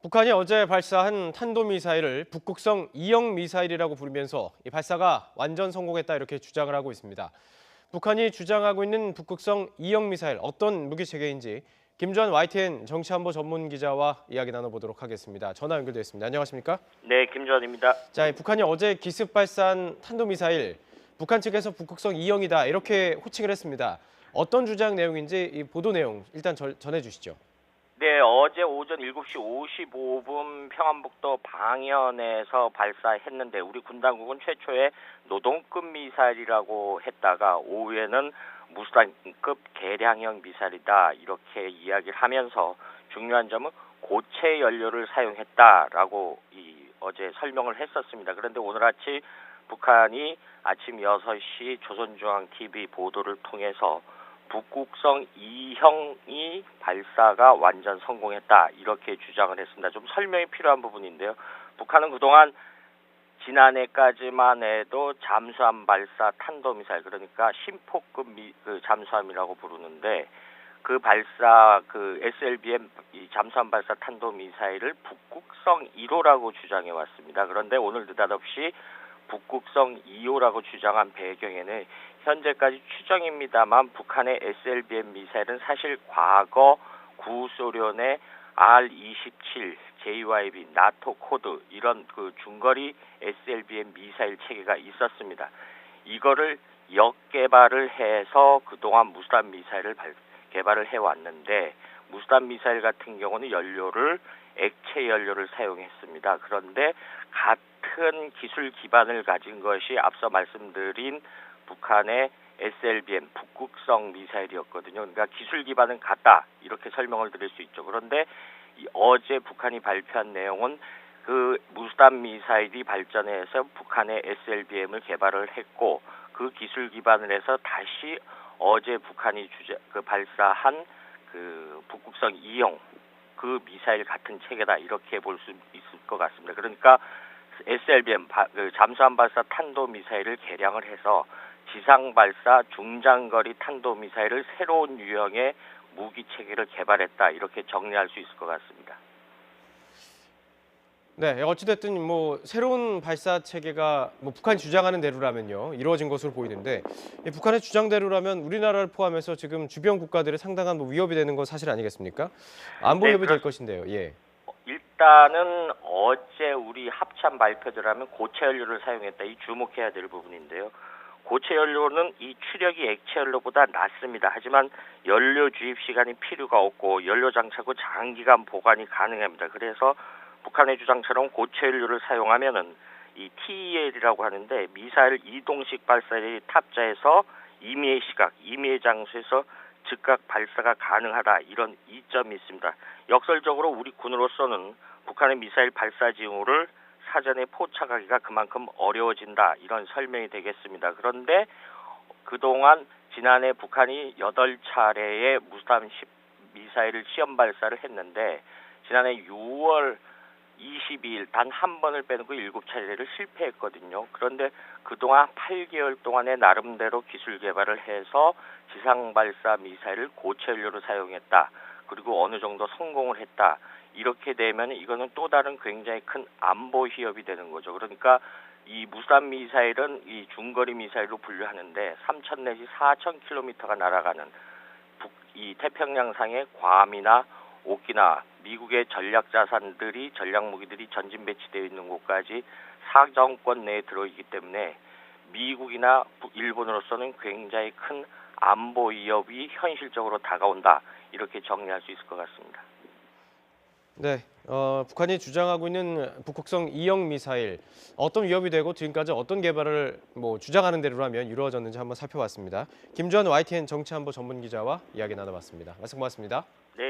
북한이 어제 발사한 탄도미사일을 북극성 2형 미사일이라고 부르면서 이 발사가 완전 성공했다 이렇게 주장을 하고 있습니다. 북한이 주장하고 있는 북극성 2형 미사일 어떤 무기 체계인지 김주환 YTN 정치안보 전문 기자와 이야기 나눠보도록 하겠습니다. 전화 연결되어 있습니다. 안녕하십니까? 네, 김주환입니다. 자, 북한이 어제 기습 발사한 탄도미사일 북한 측에서 북극성 2형이다 이렇게 호칭을 했습니다. 어떤 주장 내용인지 이 보도 내용 일단 전해주시죠. 네, 어제 오전 7시 55분 평안북도 방현에서 발사했는데 우리 군 당국은 최초의 노동급 미사일이라고 했다가 오후에는 무수단급 개량형 미사일이다 이렇게 이야기를 하면서 중요한 점은 고체 연료를 사용했다라고 어제 설명을 했었습니다. 그런데 오늘 아침 북한이 아침 6시 조선중앙TV 보도를 통해서 북극성 2형이 발사가 완전 성공했다 이렇게 주장을 했습니다. 좀 설명이 필요한 부분인데요. 북한은 그동안 지난해까지만 해도 잠수함 발사 탄도미사일 그러니까 심포급 잠수함이라고 부르는데 그 발사 SLBM 잠수함 발사 탄도미사일을 북극성 1호라고 주장해 왔습니다. 그런데 오늘 느닷없이 북극성 2호라고 주장한 배경에는 현재까지 추정입니다만 북한의 SLBM 미사일은 사실 과거 구소련의 R-27, JYB, 나토 코드 이런 중거리 SLBM 미사일 체계가 있었습니다. 이거를 역개발을 해서 그동안 무수단 미사일을 개발을 해왔는데 무수단 미사일 같은 경우는 액체 연료를 사용했습니다. 그런데 같은 기술 기반을 가진 것이 앞서 말씀드린 북한의 SLBM 북극성 미사일이었거든요. 그러니까 기술 기반은 같다 이렇게 설명을 드릴 수 있죠. 그런데 어제 북한이 발표한 내용은 그 무수단 미사일이 발전해서 북한의 SLBM을 개발을 했고 그 기술 기반을 해서 다시 어제 북한이 발사한 북극성 2형 그 미사일 같은 체계다 이렇게 볼 수 있을 것 같습니다. 그러니까 SLBM 잠수함 발사 탄도 미사일을 개량을 해서 지상 발사 중장거리 탄도 미사일을 새로운 유형의 무기 체계를 개발했다 이렇게 정리할 수 있을 것 같습니다. 네, 어찌됐든 새로운 발사 체계가 북한이 주장하는 대로라면요 이루어진 것으로 보이는데 북한의 주장대로라면 우리나라를 포함해서 지금 주변 국가들의 상당한 위협이 되는 건 사실 아니겠습니까? 안보 네, 위협이 될 것인데요. 예. 일단은 어제 우리 합참 발표들하면 고체 연료를 사용했다. 이 주목해야 될 부분인데요. 고체 연료는 이 추력이 액체 연료보다 낮습니다. 하지만 연료 주입 시간이 필요가 없고 연료 장착 후 장기간 보관이 가능합니다. 그래서 북한의 주장처럼 고체 연료를 사용하면은 이 TEL이라고 하는데 미사일 이동식 발사를 탑재해서 임의의 시각, 임의의 장소에서 즉각 발사가 가능하다 이런 이점이 있습니다. 역설적으로 우리 군으로서는 북한의 미사일 발사 징후를 사전에 포착하기가 그만큼 어려워진다 이런 설명이 되겠습니다. 그런데 그동안 지난해 북한이 8차례의 무수단 미사일을 시험 발사를 했는데 지난해 6월 22일 단 한 번을 빼놓고 7차례를 실패했거든요. 그런데 그동안 8개월 동안에 나름대로 기술 개발을 해서 지상 발사 미사일을 고체 연료로 사용했다. 그리고 어느 정도 성공을 했다. 이렇게 되면 이거는 또 다른 굉장히 큰 안보 위협이 되는 거죠. 그러니까 이 무수단 미사일은 이 중거리 미사일로 분류하는데 3,000 내지 4,000km가 날아가는 이 태평양상의 괌이나 오키나와 미국의 전략 자산들이 전략 무기들이 전진 배치되어 있는 곳까지 사정권 내에 들어있기 때문에 미국이나 일본으로서는 굉장히 큰 안보 위협이 현실적으로 다가온다 이렇게 정리할 수 있을 것 같습니다. 네, 북한이 주장하고 있는 북극성 2형 미사일 어떤 위협이 되고 지금까지 어떤 개발을 주장하는 대로라면 이루어졌는지 한번 살펴봤습니다. 김주환 YTN 정치안보 전문 기자와 이야기 나눠봤습니다. 말씀 고맙습니다. 네.